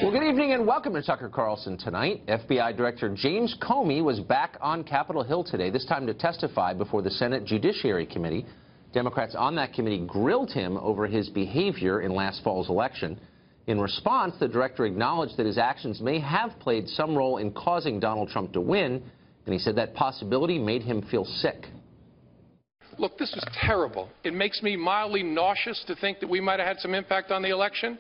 Well, good evening and welcome to Tucker Carlson tonight. FBI Director James Comey was back on Capitol Hill today, this time to testify before the Senate Judiciary Committee. Democrats on that committee grilled him over his behavior in last fall's election. In response, the director acknowledged that his actions may have played some role in causing Donald Trump to win, and he said that possibility made him feel sick. Look, this was terrible. It makes me mildly nauseous to think that we might have had some impact on the election.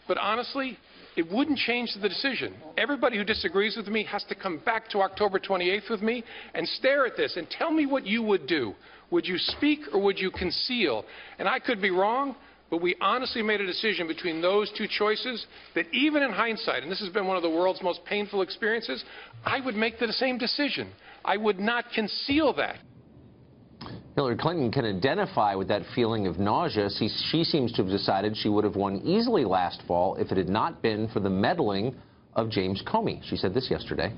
But honestly, it wouldn't change the decision. Everybody who disagrees with me has to come back to October 28th with me and stare at this and tell me what you would do. Would you speak or would you conceal? And I could be wrong, but we honestly made a decision between those two choices that even in hindsight, and this has been one of the world's most painful experiences, I would make the same decision. I would not conceal that. Hillary Clinton can identify with that feeling of nausea. She seems to have decided she would have won easily last fall if it had not been for the meddling of James Comey. She said this yesterday.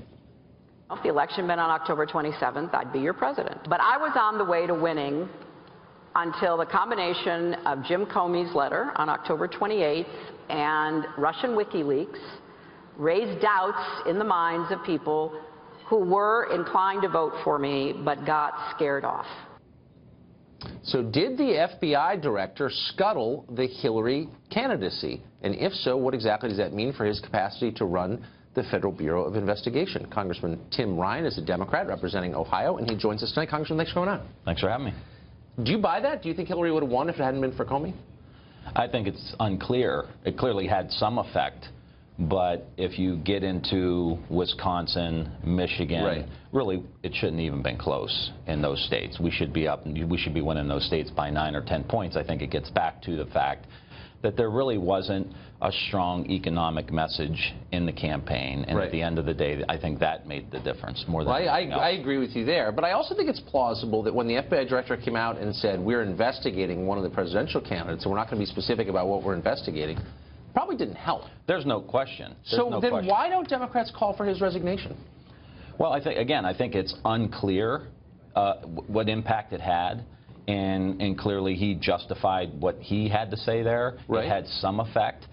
If the election had been on October 27th, I'd be your president. But I was on the way to winning until the combination of Jim Comey's letter on October 28th and Russian WikiLeaks raised doubts in the minds of people who were inclined to vote for me but got scared off. So did the FBI director scuttle the Hillary candidacy? And if so, what exactly does that mean for his capacity to run the Federal Bureau of Investigation? Congressman Tim Ryan is a Democrat representing Ohio, and he joins us tonight. Congressman, thanks for coming on. Thanks for having me. Do you buy that? Do you think Hillary would have won if it hadn't been for Comey? I think it's unclear. It clearly had some effect. But if you get into Wisconsin, Michigan, right, really, it shouldn't even been close in those states. We should be up, we should be winning those states by 9 or 10 points. I think it gets back to the fact that there really wasn't a strong economic message in the campaign. And right, at the end of the day, I think that made the difference more than anything else. I agree with you there. But I also think it's plausible that when the FBI director came out and said, we're investigating one of the presidential candidates, and we're not going to be specific about what we're investigating, probably didn't help. There's no question. Why don't Democrats call for his resignation? Well, I think it's unclear what impact it had, and clearly he justified what he had to say there. Right. It had some effect.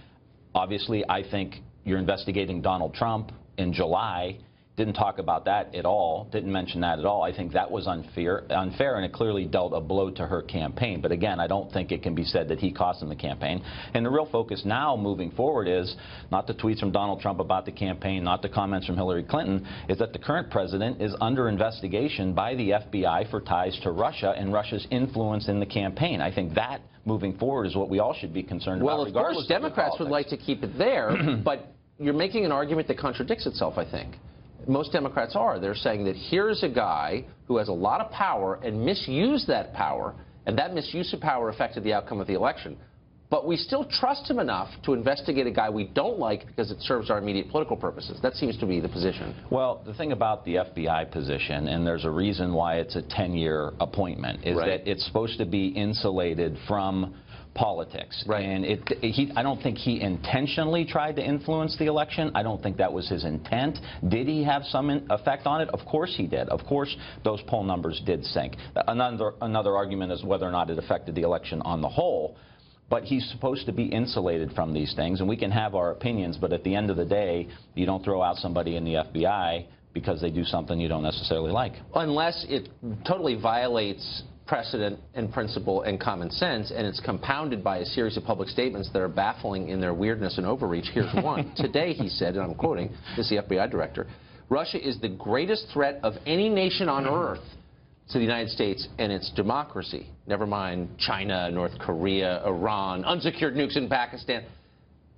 Obviously, I think you're investigating Donald Trump in July. Didn't talk about that at all, didn't mention that at all. I think that was unfair, and it clearly dealt a blow to her campaign. But again, I don't think it can be said that he cost him the campaign. And the real focus now moving forward is not the tweets from Donald Trump about the campaign, not the comments from Hillary Clinton, is that the current president is under investigation by the FBI for ties to Russia and Russia's influence in the campaign. I think that moving forward is what we all should be concerned about. Well, of course, Democrats would like to keep it there, but you're making an argument that contradicts itself, I think. Most Democrats are. They're saying that here's a guy who has a lot of power and misused that power, and that misuse of power affected the outcome of the election. But we still trust him enough to investigate a guy we don't like because it serves our immediate political purposes. That seems to be the position. Well, the thing about the FBI position, and there's a reason why it's a 10-year appointment, is right, that it's supposed to be insulated from politics. Right. And I don't think he intentionally tried to influence the election. I don't think that was his intent. Did he have some effect on it? Of course he did. Of course those poll numbers did sink. Another argument is whether or not it affected the election on the whole. But he's supposed to be insulated from these things, and we can have our opinions, but at the end of the day, you don't throw out somebody in the FBI because they do something you don't necessarily like. Unless it totally violates precedent and principle and common sense, and it's compounded by a series of public statements that are baffling in their weirdness and overreach. Here's one. Today, he said, and I'm quoting, this is the FBI director, Russia is the greatest threat of any nation on earth to the United States and its democracy. Never mind China, North Korea, Iran, unsecured nukes in Pakistan.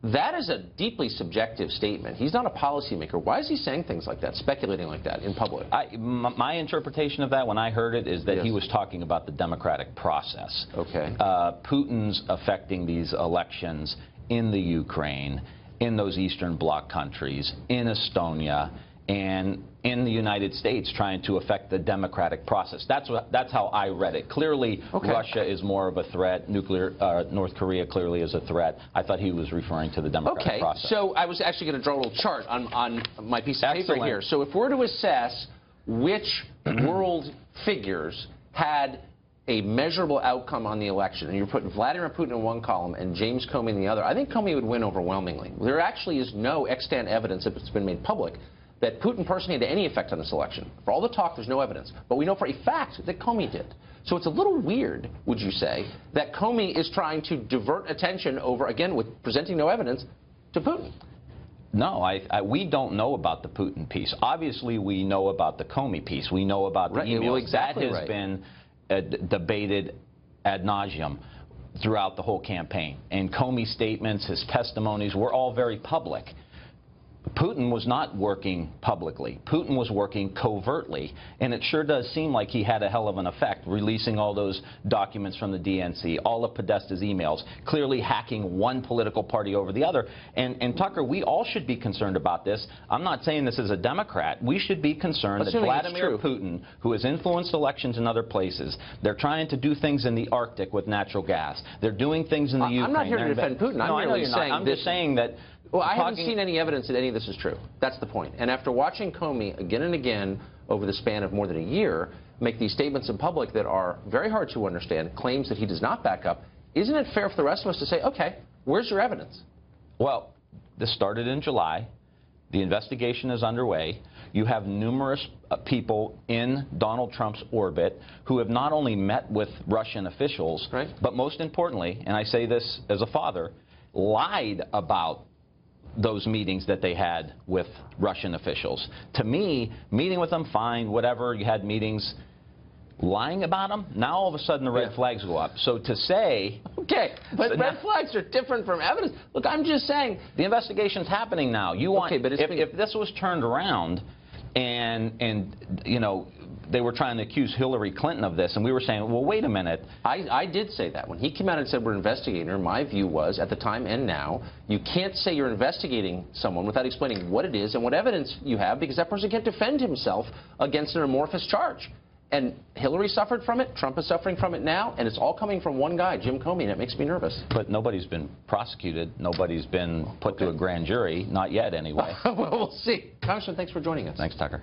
That is a deeply subjective statement. He's not a policymaker. Why is he saying things like that, speculating like that in public? My interpretation of that when I heard it is that he was talking about the democratic process. Okay. Putin's affecting these elections in the Ukraine, in those Eastern Bloc countries, in Estonia, and in the United States trying to affect the democratic process. That's how I read it. Clearly, Russia is more of a threat. North Korea clearly is a threat. I thought he was referring to the democratic process. So I was actually going to draw a little chart on my piece of paper here. So if we're to assess which world figures had a measurable outcome on the election, and you're putting Vladimir Putin in one column and James Comey in the other, I think Comey would win overwhelmingly. There actually is no extant evidence, if it's been made public, that Putin personally had any effect on this election. For all the talk, there's no evidence. But we know for a fact that Comey did. So it's a little weird, would you say, that Comey is trying to divert attention over, again, with presenting no evidence, to Putin? No, we don't know about the Putin piece. Obviously, we know about the Comey piece. We know about the emails. Well, exactly that has been debated ad nauseum throughout the whole campaign. And Comey's statements, his testimonies, were all very public. Putin was not working publicly. Putin was working covertly, and it sure does seem like he had a hell of an effect, releasing all those documents from the DNC, all of Podesta's emails, clearly hacking one political party over the other. And Tucker, we all should be concerned about this. I'm not saying this is a Democrat. We should be concerned that Vladimir Putin, who has influenced elections in other places, they're trying to do things in the Arctic with natural gas. They're doing things in the Ukraine. I'm not here to defend Putin. I'm just saying that. Well, I haven't seen any evidence that any of this is true. That's the point. And after watching Comey again and again over the span of more than a year make these statements in public that are very hard to understand, claims that he does not back up, isn't it fair for the rest of us to say, okay, where's your evidence? Well, this started in July. The investigation is underway. You have numerous people in Donald Trump's orbit who have not only met with Russian officials, but most importantly, and I say this as a father, lied about those meetings that they had with Russian officials. To me, meeting with them, fine, whatever, you had meetings. Lying about them, now all of a sudden the red flags go up. So to say... Okay, but red flags are different from evidence. Look, I'm just saying... The investigation's happening now. You want, but if this was turned around and you know, they were trying to accuse Hillary Clinton of this, and we were saying, well, wait a minute. I did say that. When he came out and said we're investigating her, my view was, at the time and now, you can't say you're investigating someone without explaining what it is and what evidence you have, because that person can't defend himself against an amorphous charge. And Hillary suffered from it, Trump is suffering from it now, and it's all coming from one guy, Jim Comey, and it makes me nervous. But nobody's been prosecuted. Nobody's been put to a grand jury. Not yet, anyway. Well, we'll see. Congressman, thanks for joining us. Thanks, Tucker.